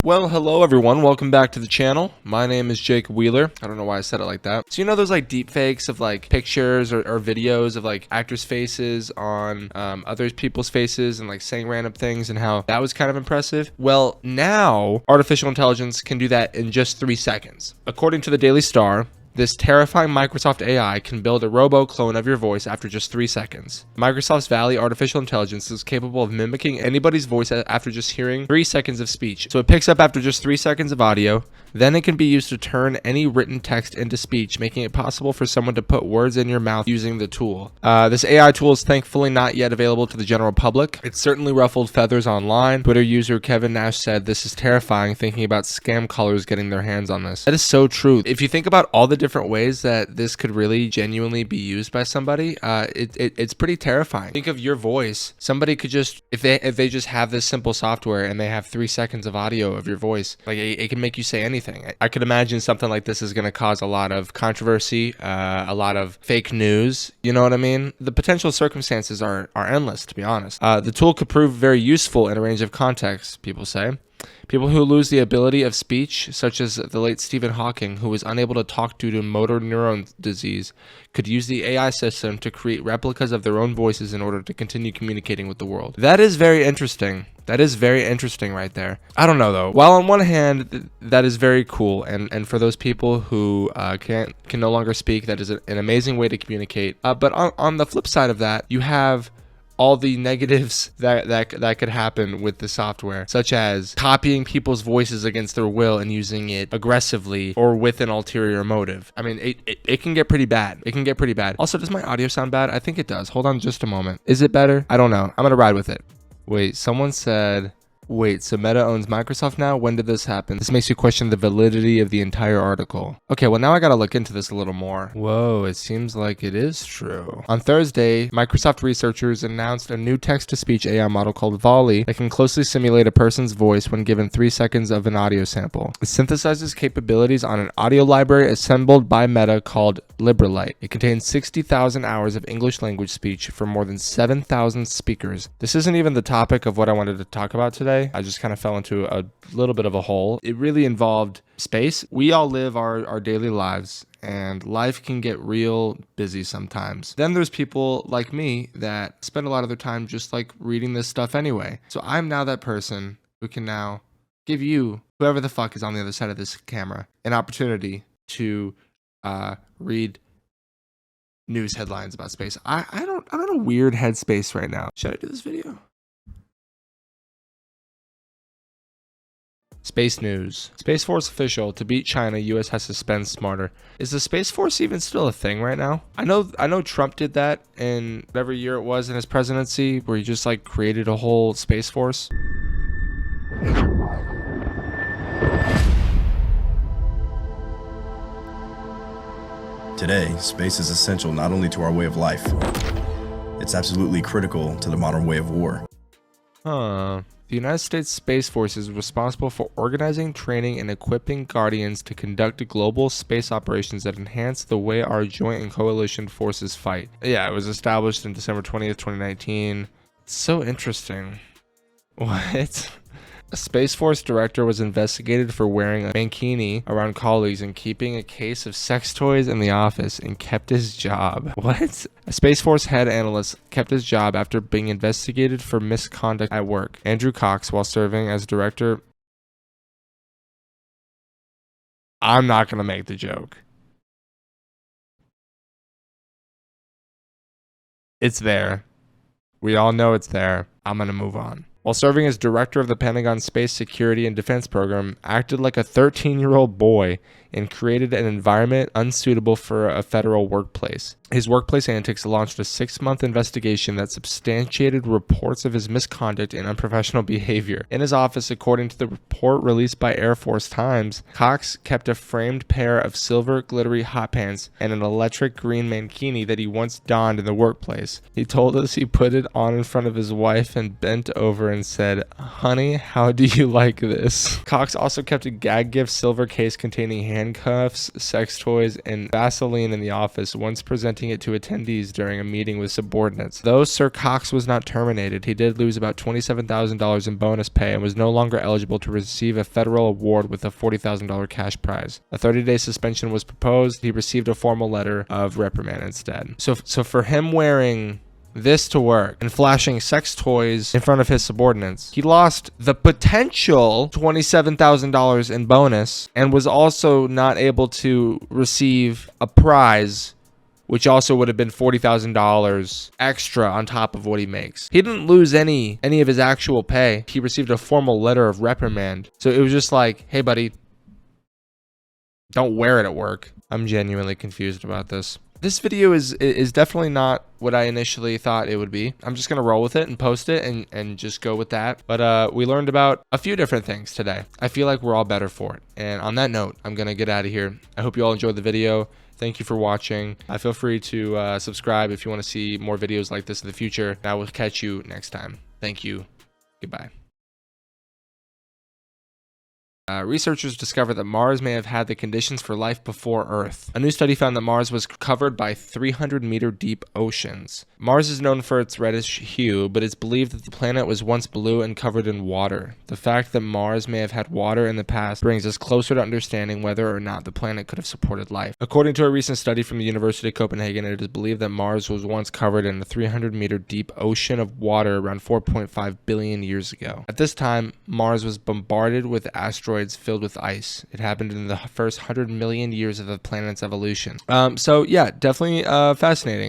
Well, hello everyone. Welcome back to the channel. My name is Jake Wheeler. I don't know why I said it like that. So you know those like deep fakes of like pictures or videos of like actors' faces on other people's faces and like saying random things and how that was kind of impressive? Well, now artificial intelligence can do that in just 3 seconds. According to the Daily Star, this terrifying Microsoft AI can build a robo-clone of your voice after just 3 seconds. Microsoft's Valley artificial intelligence is capable of mimicking anybody's voice after just hearing 3 seconds of speech. So it picks up after just 3 seconds of audio, then it can be used to turn any written text into speech, making it possible for someone to put words in your mouth using the tool. This AI tool is thankfully not yet available to the general public. It's certainly ruffled feathers online. Twitter user Kevin Nash said, "This is terrifying, thinking about scam callers getting their hands on this." That is so true. If you think about all the different ways that this could really genuinely be used by somebody, it's pretty terrifying. Think of your voice. Somebody could just, if they just have this simple software and they have 3 seconds of audio of your voice, like it can make you say anything. I could imagine something like this is going to cause a lot of controversy, a lot of fake news. You know what I mean? The potential circumstances are endless, to be honest. The tool could prove very useful in a range of contexts, people say. People who lose the ability of speech, such as the late Stephen Hawking, who was unable to talk due to motor neuron disease, could use the AI system to create replicas of their own voices in order to continue communicating with the world. That is very interesting. That is very interesting right there. I don't know though. While on one hand, that is very cool, and for those people who can no longer speak, that is an amazing way to communicate. But on the flip side of that, you have all the negatives that could happen with the software, such as copying people's voices against their will and using it aggressively or with an ulterior motive. I mean, it can get pretty bad. It can get pretty bad. Also, does my audio sound bad? I think it does. Hold on just a moment. Is it better? I don't know. I'm gonna ride with it. Wait, someone said, wait, so Meta owns Microsoft now? When did this happen? This makes you question the validity of the entire article. Okay, well now I gotta look into this a little more. Whoa, it seems like it is true. On Thursday, Microsoft researchers announced a new text-to-speech AI model called Valley that can closely simulate a person's voice when given 3 seconds of an audio sample. It synthesizes capabilities on an audio library assembled by Meta called Librelite. It contains 60,000 hours of English language speech from more than 7,000 speakers. This isn't even the topic of what I wanted to talk about today. I just kind of fell into a little bit of a hole. It really involved space. We all live our daily lives, and life can get real busy sometimes. Then there's people like me that spend a lot of their time just like reading this stuff anyway. So I'm now that person who can now give you, whoever the fuck is on the other side of this camera, an opportunity to read news headlines about space. I'm in a weird headspace right now. Should I do this video? Space news. Space Force official: to beat China, US has to spend smarter. Is the Space Force even still a thing right now? I know Trump did that in whatever year it was in his presidency, where he just like created a whole Space Force. Today, space is essential not only to our way of life, it's absolutely critical to the modern way of war. The United States Space Force is responsible for organizing, training, and equipping Guardians to conduct global space operations that enhance the way our joint and coalition forces fight. Yeah, it was established in December 20th, 2019. It's so interesting. What? A Space Force director was investigated for wearing a mankini around colleagues and keeping a case of sex toys in the office, and kept his job. What? A Space Force head analyst kept his job after being investigated for misconduct at work. Andrew Cox, while serving as director... I'm not gonna make the joke. It's there. We all know it's there. I'm gonna move on. While serving as director of the Pentagon Space Security and Defense Program, acted like a 13-year-old boy and created an environment unsuitable for a federal workplace. His workplace antics launched a 6-month investigation that substantiated reports of his misconduct and unprofessional behavior. In his office, according to the report released by Air Force Times, Cox kept a framed pair of silver glittery hot pants and an electric green mankini that he once donned in the workplace. He told us he put it on in front of his wife and bent over over and said, "Honey, how do you like this?" Cox also kept a gag gift silver case containing handcuffs, sex toys, and Vaseline in the office, once presenting it to attendees during a meeting with subordinates. Though Sir Cox was not terminated, he did lose about $27,000 in bonus pay and was no longer eligible to receive a federal award with a $40,000 cash prize. A 30-day suspension was proposed. He received a formal letter of reprimand instead. So for him wearing this to work and flashing sex toys in front of his subordinates, he lost the potential $27,000 in bonus and was also not able to receive a prize, which also would have been $40,000 extra on top of what he makes. He didn't lose any of his actual pay. He received a formal letter of reprimand. So it was just like, hey buddy, don't wear it at work. I'm genuinely confused about this. This video is definitely not what I initially thought it would be. I'm just gonna roll with it and post it and just go with that. But we learned about a few different things today. I feel like we're all better for it. And on that note, I'm gonna get out of here. I hope you all enjoyed the video. Thank you for watching. Feel free to subscribe if you want to see more videos like this in the future. I will catch you next time. Thank you. Goodbye. Researchers discovered that Mars may have had the conditions for life before Earth. A new study found that Mars was covered by 300-meter deep oceans. Mars is known for its reddish hue, but it's believed that the planet was once blue and covered in water. The fact that Mars may have had water in the past brings us closer to understanding whether or not the planet could have supported life. According to a recent study from the University of Copenhagen, it is believed that Mars was once covered in a 300-meter deep ocean of water around 4.5 billion years ago. At this time, Mars was bombarded with asteroids filled with ice. It happened in the first 100 million years of the planet's evolution. So yeah, definitely fascinating.